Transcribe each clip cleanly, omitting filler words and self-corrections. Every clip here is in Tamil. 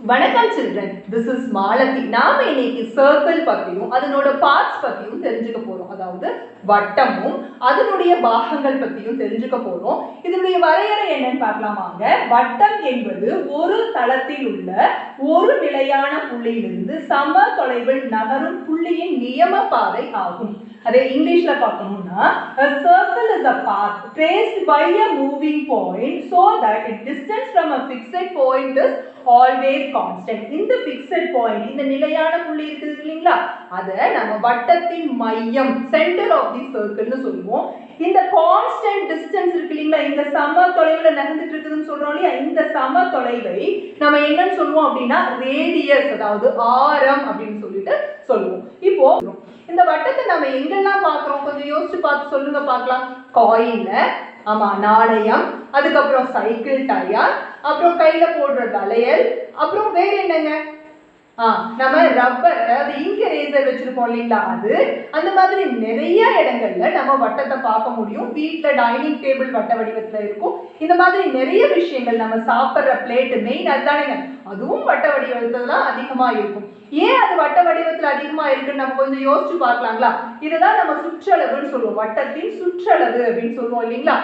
வணக்கம் children, this is மாலதி. நாம இன்னைக்கு சர்க்கிள் பத்தியும் அதனோட பார்ட்ஸ் பத்தியும் தெரிஞ்சுக்க போறோம். அதாவது வட்டமும் அதனுடைய பாகங்கள் பத்தியும் தெரிஞ்சுக்க போறோம். இதனுடைய வரையறை என்னன்னு பார்க்கலாமாங்க. வட்டம் என்பது ஒரு தளத்தில் உள்ள ஒரு நிலையான புள்ளியிலிருந்து சம தொலைவில் நகரும் புள்ளியின் நியம பாதை ஆகும். அதே இங்கிலீஷ்ல பார்க்கணும்னா a circle is a path traced by a moving point so that its distance from a fixed point is always constant. இந்த fixed point, இந்த நிலையான புள்ளி இருக்குது இல்லீங்களா, அத நம்ம வட்டத்தின் மையம் center of the circle னு சொல்லுவோம். இந்த constant distance இருக்கு இல்லீங்களா, இந்த சம தொலைவுல நகர்ந்துட்டு இருக்குதுன்னு சொல்றோம் இல்லையா, இந்த சம தொலைவை நம்ம என்னன்னு சொல்லுவோம் அப்படின்னா ரேடியஸ், அதாவது ஆரம் அப்படின்னு சொல்லிட்டு சொல்லுவோம். இப்போ இந்த வட்டத்தை நம்ம எங்கெல்லாம் பார்க்கிறோம் கொஞ்சம் யோசிச்சு பார்த்து சொல்லுங்க பார்க்கலாம். காயின்ல, ஆமா, நாணயம், அதுக்கப்புறம் சைக்கிள் டயர், அப்புறம் கையில போடுற வளையல், அப்புறம் வேற என்னங்க, நம்ம ரப்பர், அதாவது இங்க் எரேசர் வச்சிருப்போம் இல்லைங்களா, அது அந்த மாதிரி நிறைய இடங்கள்ல நம்ம வட்டத்தை பார்க்க முடியும். வீட்டுல டைனிங் டேபிள் வட்ட வடிவத்துல இருக்கும். இந்த மாதிரி நிறைய விஷயங்கள், நம்ம சாப்பிட்ற பிளேட் மெயின் அதுதானேங்க, அதுவும் வட்ட வடிவத்துல தான் அதிகமா இருக்கும். ஏன் அது வட்ட வடிவத்துல அதிகமா இருக்குன்னு நம்ம கொஞ்சம் யோசிச்சு பார்க்கலாங்களா. இதுதான் நம்ம சுற்றளவுன்னு சொல்லுவோம், வட்டத்தின் சுற்றளவு அப்படின்னு சொல்லுவோம் இல்லைங்களா.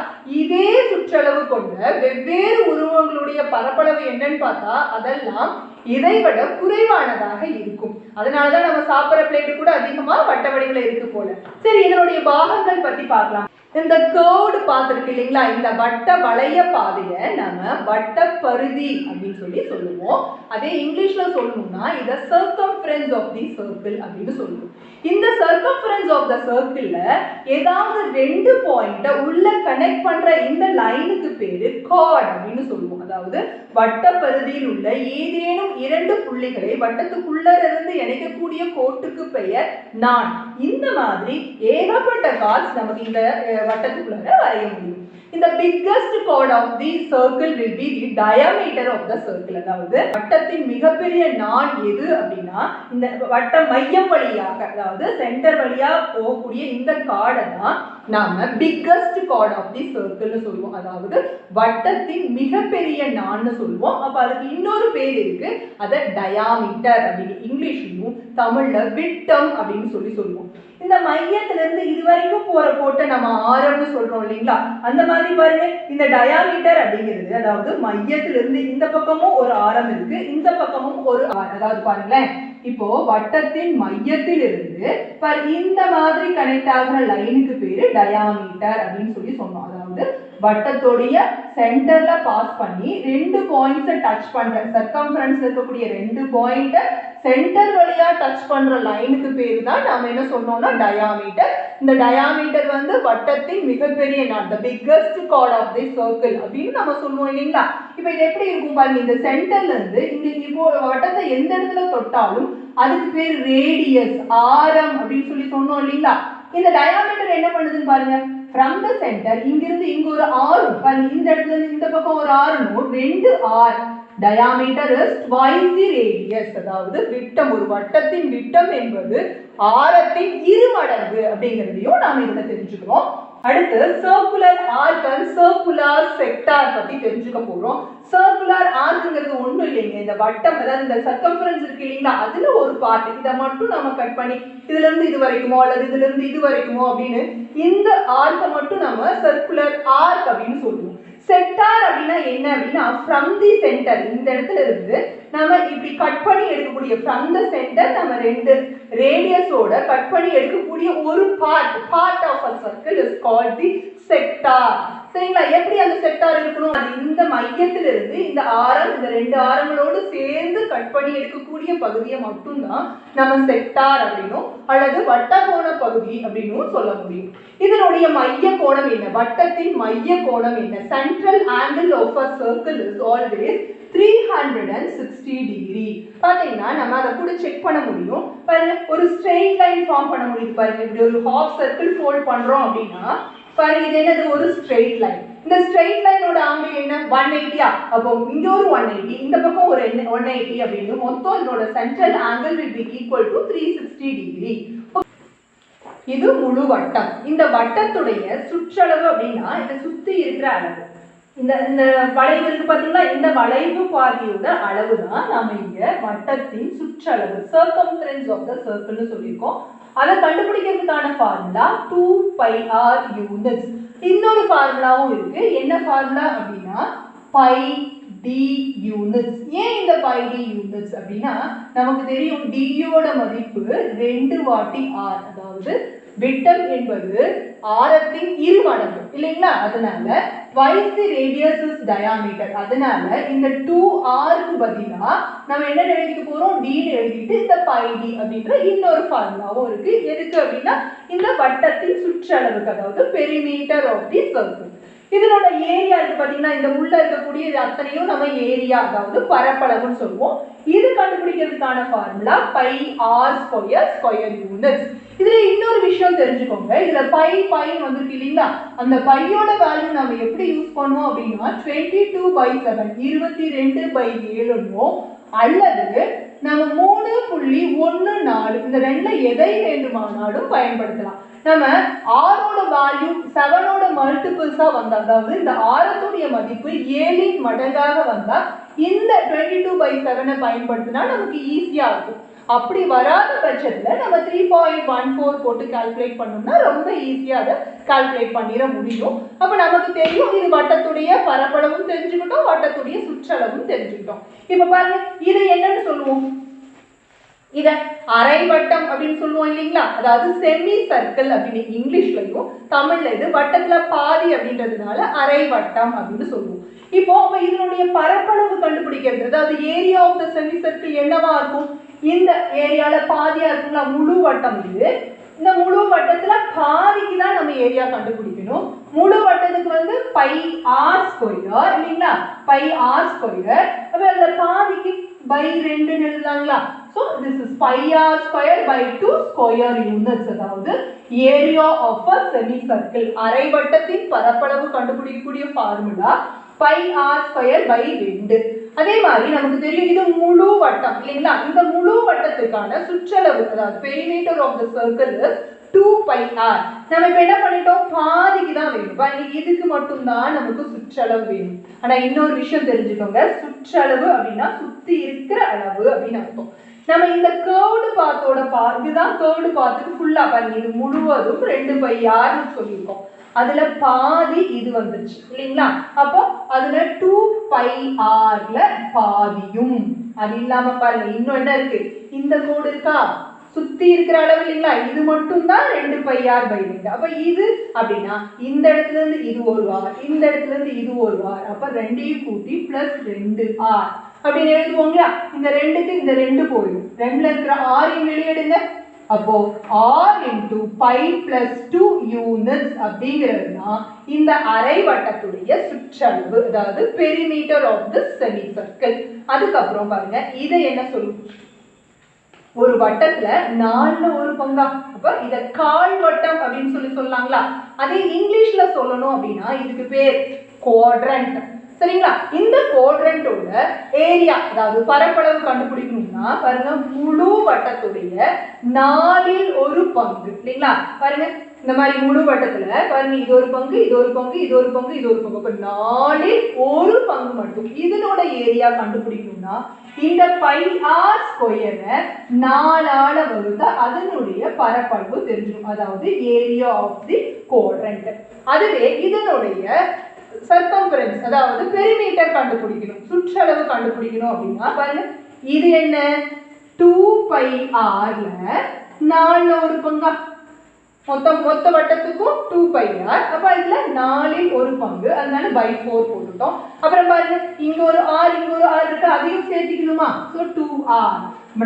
இதே சுற்றளவு கொண்ட வெவ்வேறு உருவங்களுடைய பரப்பளவு என்னன்னு பார்த்தா அதெல்லாம் இதை விட குறைவானதாக இருக்கும். அதனாலதான் நம்ம சாப்பிட்ற பிளேட்டு கூட அதிகமா வட்ட வடிவில் இருக்கு போல. சரி, இதனுடைய பாகங்கள் பத்தி பார்க்கலாம். இந்த கேர்வ்டு பார்த்துருக்கு இல்லைங்களா, இந்த வட்ட வளைய பாதைய நம்ம வட்ட பரிதி அப்படின்னு சொல்லுவோம். அதே இங்கிலீஷ்ல சொல்லணும்னா இத சர்க்கம்ஃபரன்ஸ் ஆஃப் தி சர்க்கிள் அப்படின்னு சொல்லுவோம். இந்த சர்க்கம்ஃபரன்ஸ் ஆஃப் தி சர்க்கிள்ல ஏதாவது ரெண்டு பாயிண்ட உள்ள கனெக்ட் பண்ற இந்த லைனுக்கு பேரு கார்ட் அப்படின்னு சொல்லுவோம். அதாவது வட்ட பரிதியில் உள்ள ஏதேனும் இரண்டு புள்ளிகளை வட்டத்துக்குள்ள இருந்து இணைக்கக்கூடிய கோட்டுக்கு பெயர் நான். இந்த மாதிரி ஏகப்பட்ட கார்ட்ஸ் நமக்கு இந்த வட்டத்துக்குள்ள வரைய முடியும். இந்த biggest chord of the circle will be the diameter of the circle. அதாவது வட்டத்தின் மிகப்பெரிய நான் எது அப்படின்னா இந்த வட்ட மையம் வழியாக, அதாவது சென்டர் வழியா போகக்கூடிய இந்த கார்டை தான் நாம biggest chord of the circle னு சொல்லுவோம். அதாவது வட்டத்தின் மிகப்பெரிய நான்னு சொல்லுவோம். அப்ப அதுக்கு இன்னொரு பேர் இருக்கு, அத டயாமீட்டர் அப்படின்னு இங்கிலீஷ்லயும் தமிழ்ல விட்டம் அப்படின்னு சொல்லுவோம். இந்த மையத்திலிருந்து இது வரைக்கும் போற கோட்டை நம்ம ஆரம்னு சொல்றோம் இல்லைங்களா, அந்த மாதிரி பாருங்க, இந்த டயாமீட்டர் அப்படிங்கிறது, அதாவது மையத்திலிருந்து இந்த பக்கமும் ஒரு ஆரம் இருக்கு, இந்த பக்கமும் ஒரு, அதாவது பாருங்களேன், இப்போ வட்டத்தின் மையத்தில் இருந்து இந்த மாதிரி கனெக்ட் ஆகிற லைனுக்கு பேரு டயாமீட்டர் அப்படின்னு சொன்னோம். அதாவது வட்டத்தோடைய சென்டர்ல பாஸ் பண்ணி ரெண்டு பாயிண்ட்ஸை டச் பண்ற, சர்க்கம்ஃபரன்ஸ்ல இருக்கக்கூடிய ரெண்டு பாயிண்ட் சென்டர் வழியா டச் பண்ற லைனுக்கு பேரு தான் நாம என்ன சொன்னோம்னா டயாமீட்டர். இந்த டயாமீட்டர் வந்து வட்டத்தின் மிகப்பெரிய நான், the biggest chord of the circle அப்படின்னு நம்ம சொல்லுவோம் இல்லைங்களா. இப்ப இது எப்படி இருக்கும் பாருங்க, இந்த சென்டர்ல இருந்து இங்க இப்போ வட்டத்தை எந்த இடத்துல தொட்டாலும் அதுக்கு பேர் ரேடியஸ், ஆரம் அப்படின்னு சொன்னோம் இல்லைங்களா. இந்த டயாமீட்டர் என்ன பண்ணுதுன்னு பாருங்க, from the center இங்கிருந்து இங்க ஒரு ஆரம் பாருங்க, இந்த இடத்துல இருந்து இந்த பக்கம் ஒரு ஆரம், ரெண்டு R. diameter is twice the radius. அதாவது விட்டம், ஒரு வட்டத்தின் விட்டம் என்பது ஆரத்தின் இரு மடங்கு அப்படிங்கிறதையும் நாம இதுல தெரிஞ்சுக்கிறோம். அடுத்து circular arc and circular sector பத்தி தெரிஞ்சுக்க போறோம். சர்க்குலர் ஆர்க்ங்கிறது ஒண்ணும் இல்லைங்க, இந்த வட்டம், அதாவது இந்த சர்க்கம்ஃபரன்ஸ் இருக்கு இல்லைங்களா, அதுல ஒரு பார்ட், இதை மட்டும் நம்ம கட் பண்ணி இதுல இருந்து இது வரைக்குமோ அல்லது இதுல இருந்து இது வரைக்குமோ அப்படின்னு இந்த ஆர்க்கை மட்டும் நம்ம சர்க்குலர் ஆர்க் அப்படின்னு சொல்லுவோம். செக்டார் அப்படின்னா என்ன அப்படின்னா from the center, இந்த இடத்துல இருந்து நம்ம இப்படி கட் பண்ணி எடுக்கக்கூடிய, from the center நம்ம ரெண்டு ரேடியஸோட கட் பண்ணி எடுக்கக்கூடிய ஒரு part of a circle is called the sector. சரிங்களா, எப்படி அந்த செக்டார் இருக்கணும், அது இந்த மையத்திலிருந்து இந்த ஆரம், இந்த ரெண்டு ஆரங்களோடு சேர்ந்து கட் பண்ணி எடுக்கக்கூடிய பகுதியை மட்டும்தான் நம்ம செக்டார் அப்படின்னும் அல்லது வட்டகோண பகுதி அப்படின்னும் சொல்ல முடியும். இதனுடைய மைய கோணம் என்ன, வட்டத்தின் மைய கோணம் என்ன, central angle of a circle is always 360 degree. பாத்தீங்கன்னா நம்ம அதை கூட செக் பண்ண முடியும் பாருங்க, ஒரு ஸ்ட்ரெயிட் லைன் ஃபார்ம் பண்ண முடியுது பாருங்க. இப்படி ஒரு ஹாஃப் சர்க்கிள் ஃபோல்ட் பண்றோம் அப்படின்னா பாருங்க, இது என்னது, ஒரு ஸ்ட்ரெயிட் லைன். இந்த ஸ்ட்ரெயிட் லைனோட ஆங்கிள் என்ன, 180. அப்போ இங்க ஒரு 180, இந்த பக்கம் ஒரு 180 அப்படின்னு மொத்தம் இதோட central angle will be equal to 360 degree. இது முழு வட்டம். இந்த வட்டத்துடைய சுற்றளவு அப்படின்னா இதை சுத்தி இருக்கிற அளவு. இந்த இந்த வளைவு இருக்கு பாத்தீங்களா, இந்த வளைவு பாதியோட அளவு தான் நாம இங்க வட்டத்தின் சுற்றளவு circumference of the circle னு சொல்லியிருக்கோம். அதை கண்டுபிடிக்கிறதுக்கான ஃபார்முலா 2πr units. இன்னொரு ஃபார்முலாவும் இருக்கு. என்ன ஃபார்முலா அப்படின்னா பை டி யூனிட்ஸ். ஏன் இந்த பை டி யூனிட்ஸ் அப்படின்னா நமக்கு தெரியும் டியோட மதிப்பு 2 வாட்டி ஆர், அதாவது விட்டம் என்பது ஆரத்தின் இரு மடங்கு இல்லைங்களா, அதனால twice the radius is diameter. அதனால இந்த 2r க்கு பதிலா நம்ம என்ன எழுதிக்க போறோம், d ன்னு எழுதிட்டு இந்த பை டி அப்படின்ற இன்னொரு ஃபார்முலாவும் இருக்கு. எதுக்கு அப்படின்னா இந்த வட்டத்தின் சுற்றளவுக்கு, அதாவது பெரிமீட்டர் ஆஃப் தி சர்க்கிள். இதனோட ஏரியா இருக்கு பாத்தீங்கன்னா, இந்த உள்ள இருக்கக்கூடிய அத்தனையும் நம்ம ஏரியா, அதாவது பரப்பளவுன்னு சொல்லுவோம். இது கண்டுபிடிக்கிறதுக்கான formula pi r square square units. இதுல இன்னொரு விஷயம் தெரிஞ்சுக்கோங்க, இதுல பை பைன்னு வந்துருக்கு இல்லைங்களா, அந்த பையோட வேல்யூ நம்ம எப்படி யூஸ் பண்ணுவோம் அப்படின்னா 22/7 22/7 அல்லது நம்ம 3.14 இந்த ரெண்டுல எதை வேண்டுமானாலும் பயன்படுத்தலாம். நம்ம ஆரோட வேல்யூ 7ஓட மல்டிபிள்ஸா வந்தா, அதாவது இந்த ஆரத்துடைய மதிப்பு 7 மடங்காக வந்தா இந்த 22/7 பயன்படுத்தினா நமக்கு ஈஸியா இருக்கும். அப்படி வராத பட்சத்துல நம்ம 3.14 போட்டு கால்குலேட் பண்ணோம்னா ரொம்ப ஈஸியா அதை கால்குலேட் பண்ணிட முடியும். அப்ப நமக்கு தெரியும் இது வட்டத்துடைய பரப்பளவும் தெரிஞ்சுக்கிட்டோம், வட்டத்துடைய சுற்றளவும் தெரிஞ்சுக்கிட்டோம். இப்ப பாருங்க, இது என்னன்னு சொல்லுவோம், இத அரை வட்டம் அப்படின்னு சொல்லுவோம் இல்லைங்களா, அதாவது செமி சர்க்கிள் அப்படின்னு இங்கிலீஷ்லயும், தமிழ்ல இது வட்டத்துல பாதி அப்படின்றதுனால அரை வட்டம் அப்படின்னு சொல்லுவோம். இப்போ இதனுடைய பரப்பளவு கண்டுபிடிக்கிறது, அதாவது area of the semicircle என்னவா இருக்கும், இந்த ஏரியால பாதியா இருக்குங்களா, முழு வட்டம் இது. இந்த முழு வட்டத்துல பாதிக்கு தான் நம்ம ஏரியா கண்டுபிடிக்கணும். முழு வட்டத்துக்கு வந்து பை ஆர் ஸ்கொயர் இல்லைங்களா, பை ஆர் ஸ்கொயர். அப்ப அதுல பாதிக்கு by 2 எழுதலாங்களா. So this is pi r square by 2 square units, அதாவது area of a semicircle. அரை வட்டத்தின் பரப்பளவு கண்டுபிடிக்கக்கூடிய formula pi r square by 2. அதே மாதிரி நமக்கு தெரியும் இது முழு வட்டம் இல்லைங்களா, இந்த முழு வட்டத்துக்கான சுற்றளவு, அதாவது perimeter of the circle is 2πr. நம்ம இப்ப என்ன பண்ணிட்டோம், பாதிக்கு தான் வேணும், இதுக்கு மட்டும் தான் நமக்கு சுற்றளவு வேணும். ஆனா இன்னொரு விஷயம் தெரிஞ்சுக்கோங்க, சுற்றளவு அப்படின்னா சுத்தி இருக்கிற அளவு அப்படின்னு அர்த்தம். நம்ம இந்த curved பாத்தோட இதுதான் curved பாத்துக்கு ஃபுல்லா பாருங்க, இது முழுவதும் 2πr சொல்லியிருக்கோம். அதுல பாதி இது வந்துருச்சு இல்லைங்களா, அப்போ அதுல 2πrல பாதியும். அது இல்லாம பாருங்க இன்னும் என்ன இருக்கு, இந்த கோடு இருக்கா, சுத்தி இருக்கிற அளவு இல்லைங்களா, இது மட்டும் தான் 2πr/2. அப்ப இது அப்படின்னா இந்த இடத்துல இருந்து இது ஒரு ஆர், இந்த இடத்துல இருந்து இது ஒரு ஆர், அப்ப ரெண்டையும் கூட்டி +2r அப்படின்னு எழுதுவோங்களா. இந்த ரெண்டுக்கு இந்த 2 போயிடும், 2ல இருக்கிற ஆரையும் வெளியிடுங்க. அப்போ r into pi plus 2 units அப்படிங்கிறது தான் இந்த அரை வட்டத்துடைய சுற்றளவு, அதாவது perimeter of the semicircle. அதுக்கப்புறம் பாருங்க இதை என்ன சொல்லுவோம், ஒரு வட்டத்துல 4ல ஒரு பங்கா, அப்ப இத கால் வட்டம் அப்படின்னு சொல்லலாங்களா. அதே இங்கிலீஷ்ல சொல்லணும் அப்படின்னா இதுக்கு பேர் குவாட்ரண்ட். சரிங்களா, இந்த குவாட்ரண்டோட ஏரியா, அதாவது பரப்பளவு கண்டுபிடிக்கணும்னா பாருங்க முழு வட்டத்துடைய 4ல் ஒரு பங்கு இல்லைங்களா. பாருங்க இந்த மாதிரி முழு வட்டத்துல பாருங்க இது ஒரு பங்கு, இது ஒரு பங்கு, இது ஒரு பங்கு, இது ஒரு பங்கு, அப்ப 4ல் ஒரு பங்கு மட்டும் இதனோட ஏரியா கண்டுபிடிக்கணும்னா இந்த பை ஆர் ஸ்கொயரை 4ஆல வகுத்தா அதனுடைய பரப்பளவு தெரிஞ்சிடும், அதாவது ஏரியா ஆஃப் தி குவாட்ரண்ட். அதுவே இதனுடைய சர்க்கம்ஃபரன்ஸ், அதாவது பெரிமீட்டர் கண்டுபிடிக்கணும், சுற்றளவு கண்டுபிடிக்கணும் அப்படின்னா பாருங்க இது என்ன 2πrல 4ல ஒரு பங்கா, மொத்த வட்டத்துக்கும் 2πr, அப்ப இதுல 4ல் ஒரு பங்கு, அதனால /4 போட்டுட்டோம். அப்புறம் பாருங்க இங்க ஒரு r, இங்க ஒரு r இருக்கு, அதையும் சேர்த்துக்கணுமா, சோ 2r.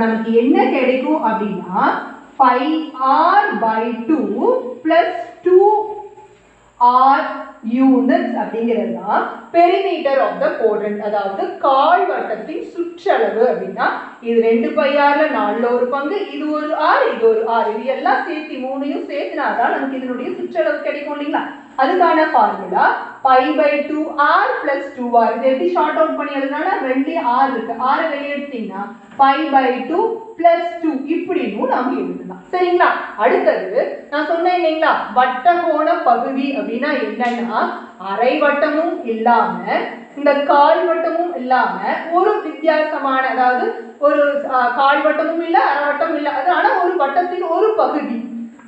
நமக்கு என்ன கிடைக்கும் அப்படின்னா πr/2 plus 2r யூனிட்ஸ் அப்படிங்கிறது தான் பெரிமீட்டர் ஆஃப் த குவாட்ரண்ட், அதாவது கால் வட்டத்தின் சுற்றளவு. அப்படின்னா இது 2πrல 4ல ஒரு பங்கு, இது ஒரு r, இது ஒரு r, இது எல்லாம் சேர்த்து 3யும் சேர்த்துனாதான் நமக்கு இதனுடைய சுற்றளவு கிடைக்கும் இல்லைங்களா. அதுக்கான ஃபார்முலா π/2r plus 2r. இது எப்படி ஷார்ட் அவுட் பண்ணி எழுதுனா 2 r இருக்கு, r வெளியே எடுத்தீங்கன்னா π/2 +2 இப்படின்னு நாம எழுதலாம். சரிங்களா? அடுத்தது நான் சொன்னேன் இல்லைங்களா, வட்டகோண பகுதி அப்படின்னா என்னன்னா, அரை வட்டமும் இல்லாம இந்த கால்வட்டமும் இல்லாம ஒரு வித்தியாசமான, அதாவது ஒரு கால்வட்டமும் இல்ல அரை வட்டமும் இல்ல, அது ஆனா ஒரு வட்டத்தின் ஒரு பகுதி,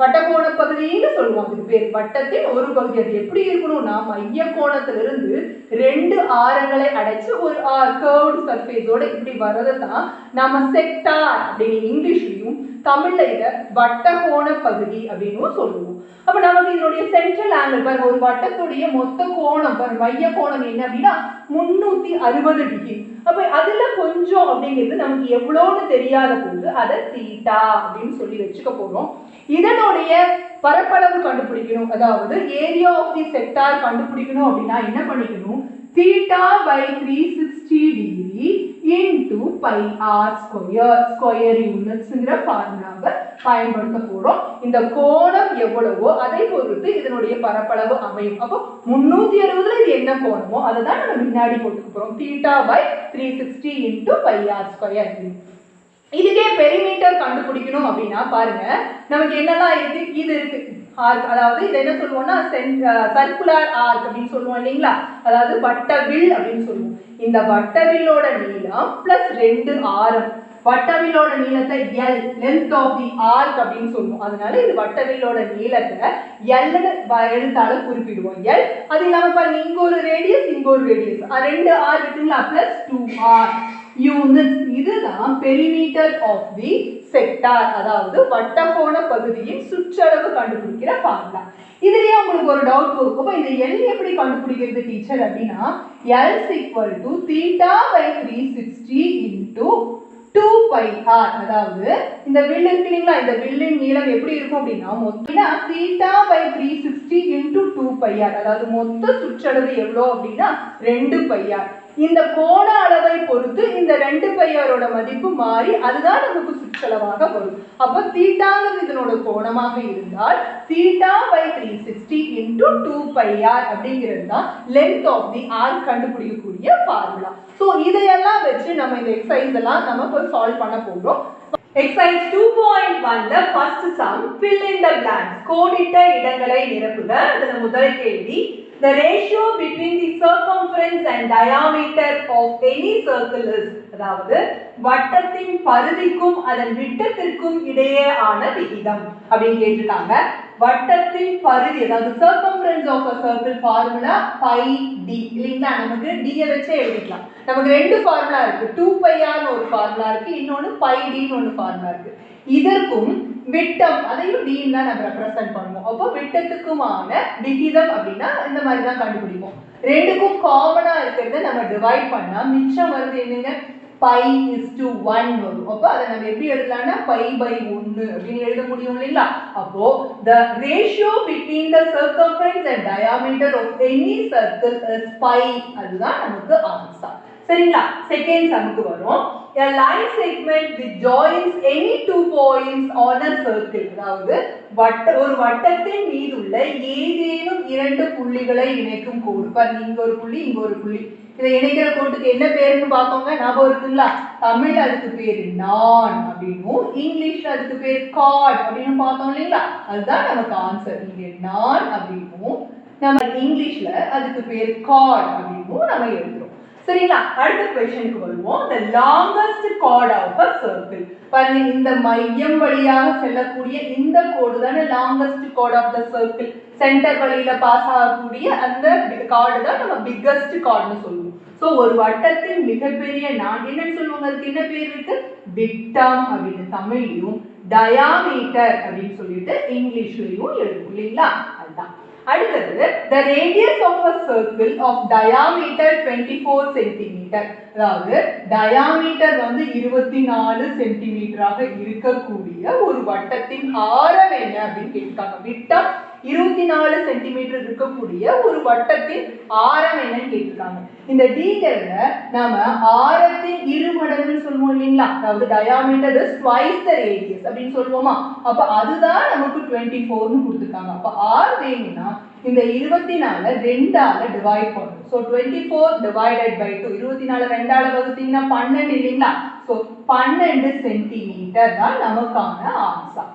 வட்டகோண பகுதின்னு சொல்லுவாங்க. இது பேர் வட்டத்தின் ஒரு பகுதி. அது எப்படி இருக்கணும்னா, மைய கோணத்திலிருந்து 2 ஆரங்களை அடைச்சு ஒரு கர்வ்டு சர்ஃபேஸோட இப்படி வரதை தான் நாம செக்டார் அப்படின்னு இங்கிலீஷ்லயும், தமிழ்ல இத வட்டகோண பகுதி அப்படின்னு சொல்லுவோம். அப்ப நமக்கு இதனுடைய சென்ட்ரல் ஆங்கிள் பாருங்க, ஒரு வட்டத்துடைய மொத்த கோணம் பாருங்க, மைய கோணம் என்ன அப்படின்னா 360 டிகிரி. அப்ப அதுல கொஞ்சம் அப்படிங்கிறது நமக்கு எவ்வளோன்னு தெரியாத போது அதை தீட்டா அப்படின்னு சொல்லி வச்சுக்க போறோம். இதனுடைய பரப்பளவு கண்டுபிடிக்கணும், அதாவது ஏரியா ஆஃப் தி செக்டார் கண்டுபிடிக்கணும் அப்படின்னா என்ன பண்ணிக்கணும், theta by 360 degree into pi r square unitsங்கிற ஃபார்முலாவை பயன்படுத்த போறோம். இந்த கோணம் எவ்வளவோ அதை பொறுத்து இதனுடைய பரப்பளவு அமையும். அப்போ 360ல இது என்ன கோணமோ அதை தான் நம்ம முன்னாடி போட்டுக்க போறோம். theta by 360 into pi r square. இதுக்கே பெரிமீட்டர் கண்டுபிடிக்கணும் அப்படின்னா பாருங்க, நமக்கு என்னெல்லாம் இருக்கு, இது இருக்கு ஆர்க், அதாவது இது என்ன சொல்லுவோம்னா சர்க்குலர் ஆர்க் அப்படின்னு சொல்லுவோம் இல்லைங்களா, அதாவது வட்டவில் அப்படின்னு சொல்லுவோம். இந்த வட்டவில்லோட நீளம் பிளஸ் 2 ஆரம், வட்டவில்லோட நீளத்தை L length of the arc அப்படின்னு சொல்லுவோம். அதனால இது வட்டவில்லோட நீளத்தை L எழுத்தால குறிப்பிடுவோம். L அது இல்லாம பாருங்க, இங்க ஒரு ரேடியஸ் இங்க ஒரு ரேடியஸ், 2 ஆர் இருக்குங்களா, பிளஸ் 2r யூனிட்ஸ். இதுதான் பெரிமீட்டர் ஆஃப் தி செக்டார், அதாவது வட்டகோண பகுதியின் சுற்றளவு கண்டுபிடிக்கிற ஃபார்முலா. இதுலயே உங்களுக்கு ஒரு டவுட் இருக்கும், இந்த L எப்படி கண்டுபிடிக்கிறது டீச்சர் அப்படின்னா, L = theta by 360 into 2 pi r, அதாவது இந்த வில் இருக்கு இல்லைங்களா, இந்த வில்லின் நீளம் எப்படி இருக்கும் அப்படின்னா மொத்தம் theta by 360 into 2 pi r, அதாவது மொத்த சுற்றளவு எவ்வளோ அப்படின்னா 2 pi r. இந்த கோண அளவை பொறுத்து இந்த 2 pi r ஓட மதிப்பு மாறி அதுதான் நமக்கு சுற்றளவாக வரும். அப்ப தீட்டாங்கிறது இதனோட கோணமாக இருந்தால் theta by 360 into 2 pi r அப்படிங்கிறது தான் length of the arc கண்டுபிடிக்கக்கூடிய ஃபார்முலா. சோ இதையெல்லாம் வச்சு நம்ம இந்த எக்ஸசைஸ் எல்லாம் நம்ம போய் சால்வ் பண்ண போறோம். எக்ஸசைஸ் 2.1ல first sum fill in the blanks, கோடிட்ட இடங்களை நிரப்புக. அதுல முதல் கேள்வி, the ratio between the circumference and diameter of any circle is, அதாவது வட்டத்தின் பரிதிக்கும் அதன் விட்டத்திற்கும் இடையே ஆன விகிதம் அப்படின்னு கேட்டிருக்காங்க. வட்டத்தின் பரிதி, அதாவது circumference of a circle formula pi d இல்லைங்களா, நமக்கு d வச்சே எழுதிக்கலாம். நமக்கு ரெண்டு ஃபார்முலா இருக்கு, 2 pi r னு ஒரு ஃபார்முலா இருக்கு, இன்னொன்னு pi d னு ஒரு ஃபார்முலா இருக்கு. இதற்கும் விட்டம் அதையும் d ன்னு தான் நம்ம ரெப்ரசன்ட் பண்ணுவோம். அப்போ விட்டத்துக்குமான விகிதம் அப்படின்னா இந்த மாதிரி தான் கண்டுபிடிப்போம். ரெண்டுக்கும் காமனா இருக்கிறத நம்ம டிவைட் பண்ணா மிச்சம் வருது என்னங்க, pi is to 1 வரும். அப்போ அதை நம்ம எப்படி எழுதலாம்னா pi by 1 அப்படின்னு எழுத முடியும் இல்லைங்களா. அப்போ the ratio between the circumference and diameter of any circle is pi, அதுதான் நமக்கு ஆன்சர். சரிங்களா? செகண்ட் சம்க்கு வரும். A line segment which joins any two points on a circle, அதாவது ஒரு வட்டத்தின் மீது உள்ள ஏதேனும் இரண்டு புள்ளிகளை இணைக்கும் கோடு. பாருங்க, இங்க ஒரு புள்ளி இங்க ஒரு புள்ளி, இதை இணைக்கிற கோட்டுக்கு என்ன பேருன்னு பார்த்தோங்க, ஞாபகம் இருக்குங்களா? தமிழ்ல அதுக்கு பேரு நான் அப்படின்னும், இங்கிலீஷ்ல அதுக்கு பேர் கார்ட் அப்படின்னு பார்த்தோம் இல்லைங்களா. அதுதான் நமக்கு ஆன்சர். இங்க நான் அப்படின்னும், நம்ம இங்கிலீஷ்ல அதுக்கு பேர் கார்ட் அப்படின்னும் நம்ம எழுதுறோம். சரிங்களா? அடுத்த क्वेश्चनக்கு வருவோம். the longest chord of a circle, பாருங்க இந்த மையம் வழியாக செல்லக்கூடிய இந்த கோடு தான longest chord of the circle, centre வழியில பாஸ் ஆகக்கூடிய அந்த கார்டு தான் நம்ம biggest chordனு சொல்லுவோம். சோ ஒரு வட்டத்தின் மிகப்பெரிய நான் என்னன்னு சொல்லுவாங்க, அதுக்கு என்ன பேர் இருக்கு, விட்டம் அப்படின்னு தமிழ்லயும், diameter அப்படின்னு சொல்லிட்டு இங்கிலீஷ்லயும் எழுதுவோம் இல்லைங்களா. அதுதான். அடுத்தது the radius of a circle of diameter 24 cm, அதாவது diameter வந்து 24 சென்டிமீட்டராக இருக்கக்கூடிய ஒரு வட்டத்தின் ஆரம் என்ன அப்படின்னு கேட்காங்க. விட்டம் 24 சென்டிமீட்டர் இருக்கக்கூடிய ஒரு வட்டத்தின் ஆரம் என்னன்னு கேட்டிருக்காங்க. இந்த டீடைல்ல நாம ஆரத்தின் இருமடங்குன்னு சொல்லுவோம் இல்லைங்களா, அதாவது diameter is twice the radius அப்படின்னு சொல்லுவோமா. அப்ப அதுதான் நமக்கு 24னு கொடுத்திருக்காங்க. அப்ப r வேணும்னா இந்த 24 2ஆல டிவைட் பண்ணணும். ஸோ 24 divided by 2, 24 2ஆல வகுத்தீங்கன்னா 12 இல்லைங்களா? ஸோ 12 சென்டிமீட்டர் தான் நமக்கான ஆன்சர்.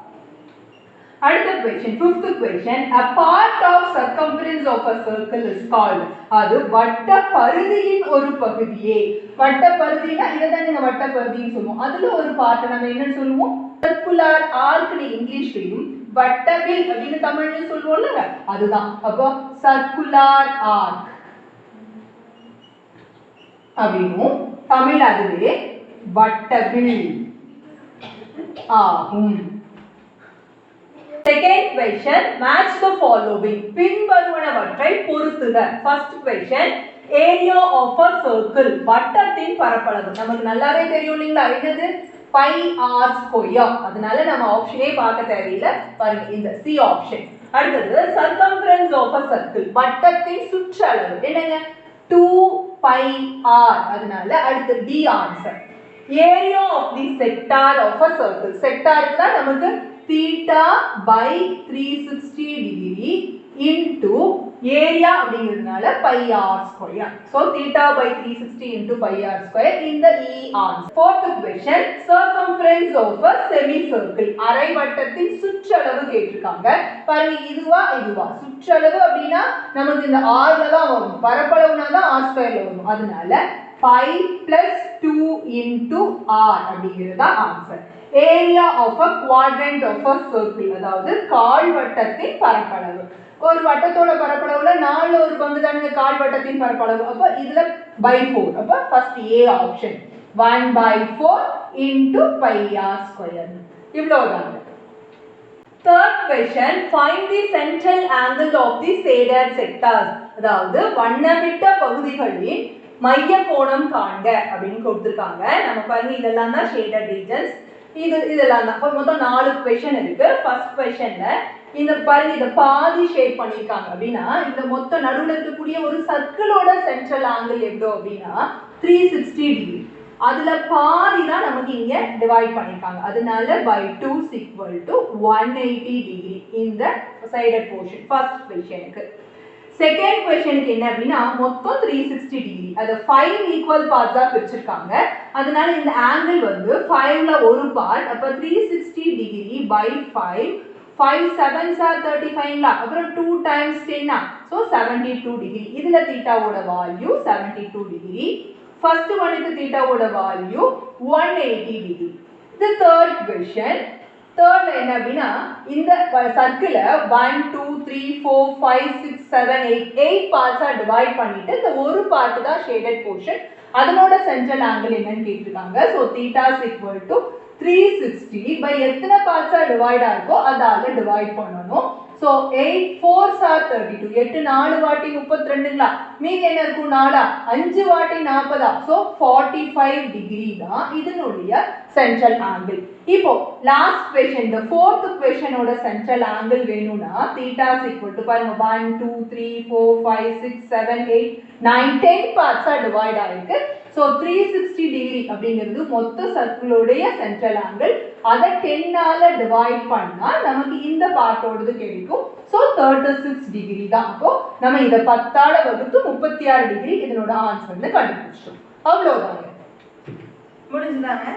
அடுத்த question, fifth question, a part of circumference of a circle is called. அது வட்ட பரிதியின் ஒரு பகுதியே. வட்ட பரிதினா இததான் நீங்க வட்ட பரிதின்னு சொல்லுவோம். அதுல ஒரு பார்ட் நம்ம என்ன சொல்லுவோம்? சர்க்குலர் ஆர்க்னு இங்கிலீஷ்லயும் வட்டவில் அப்படின்னு தமிழ்ல சொல்லுவோம்ல, அதுதான். அப்போ சர்க்குலர் ஆர்க் அப்படினும் தமிழ் அதுவே வட்டவில் ஆகும். Second question, match the following. பின்வருவனவற்றை பொருத்துக. First question, area of a circle. வட்டத்தின் பரப்பளவு நமக்கு நல்லாவே தெரியும் இல்லைங்களா? என்னது? pi r square. அதனால நம்ம ஆப்ஷனே பார்க்க தேவையில்லை. பாருங்க இந்த C ஆப்ஷன். அடுத்தது circumference of a circle. வட்டத்தின் சுற்றளவு என்னங்க? 2 pi r. அதனால அடுத்து D answer. Area of the sector of a circle. செக்டாருக்கு தான் நமக்கு theta by 360 degree into area அப்படிங்கிறதுனால pi r square. So theta by 360 into pi r square in the E answer. Fourth question, circumference of a semicircle. அரை வட்டத்தின் சுற்றளவு கேட்டிருக்காங்க. பாருங்க இதுவா சுற்றளவு அப்படின்னா நமக்கு இந்த r ல தான் வரும். பரப்பளவுனா தான் r square ல வரும். அதனால pi plus 2 into r அப்படிங்கிறது தான் answer. Area of a quadrant of a circle. அதாவது கால் வட்டத்தின் பரப்பளவு. ஒரு வட்டத்தோட பரப்பளவுல 4/4 தானே கால் வட்டத்தின் பரப்பளவு. அப்ப இதுல by 4. அப்ப first A option 1/4 into pi r square. இவ்வளவுதான். Third question, find the central angle of the shaded sectors. அதாவது வண்ணமிட்ட பகுதிகளின் மைய கோணம் காண்க அப்படின்னு கொடுத்திருக்காங்க. நம்ம பாருங்க இதெல்லாம் தான் shaded regions. இதெல்லாம் தான். மொத்தம் 4 question இருக்கு. ஃபர்ஸ்ட் क्वेश्चनல இந்த பாருங்க இத பாதி ஷேட் பண்ணிருக்காங்க அப்படினா இந்த மொத்த நடுவுல இருக்கக்கூடிய ஒரு சர்க்கிளோட சென்ட்ரல் ஆங்கிள் எவ்வளவு அப்படினா 360 டிகிரி. அதுல பாதி தான் நமக்கு இங்க டிவைட் பண்ணிருக்காங்க. அதனால by 2 = 180 டிகிரி இந்த சைடட் போர்ஷன் ஃபர்ஸ்ட் क्वेश्चनக்கு. செகண்ட் क्वेश्चनக்கு என்ன அப்படினா மொத்தம் 360 டிகிரி. அத 5 ஈக்குவல் பார்ட்ஸா பிரிச்சிருக்காங்க. அதனால இந்த ஆங்கிள் வந்து 5ல ஒரு பார்ட். அப்ப 360 டிகிரி by 5. 5 7s are 35 ல அப்புறம் 2 times 10 so 72 டிகிரி. இதுல தீட்டாவோட வேல்யூ 72 டிகிரி. ஃபர்ஸ்ட் ஒன்னுக்கு தீட்டாவோட வேல்யூ 180 டிகிரி. இது தேர்ட் क्वेश्चन. தேர்ட்ல என்ன அப்படினா இந்த சர்க்கிள 1 2 3 4 5 6 7 8 பார்ட்ஸா டிவைட் பண்ணிட்டு இந்த ஒரு பார்ட் தான் ஷேடட் போர்ஷன். அதனோட சென்ட்ரல் ஆங்கிள் என்னன்னு கேட்டிருக்காங்க. சோ θ = 360 by எத்தனை பார்ட்ஸா டிவைட் ஆகோ அதால டிவைட் பண்ணனும். So 8 4s are 32. 8 4 வாட்டி 32ங்களா? மீதி என்ன இருக்கும் 4 5 வாட்டி 40. சோ 45 டிகிரி தான் இதனுடைய சென்ட்ரல் ஆங்கிள். இப்போ last question, the fourth question ஓட சென்ட்ரல் ஆங்கிள் வேணும்னா θ = பாருங்க 1 2 3 4 5 6 7 8 9 10 பார்ட்ஸா டிவைட் ஆயிருக்கு. சோ 360 டிகிரி அப்படிங்கிறது மொத்த சர்க்கிளோட சென்ட்ரல் ஆங்கிள். அத 10 ஆல டிவைட் பண்ணா நமக்கு இந்த பார்ட்டோடது கிடைக்கும். சோ 36 டிகிரி தான். அப்போ நம்ம இத 10 ஆல வகுத்து 36 டிகிரி இதனோட ஆன்சர்னு கண்டுபிடிச்சோம். அவ்வளவுதாங்க. முடிஞ்சதாங்க.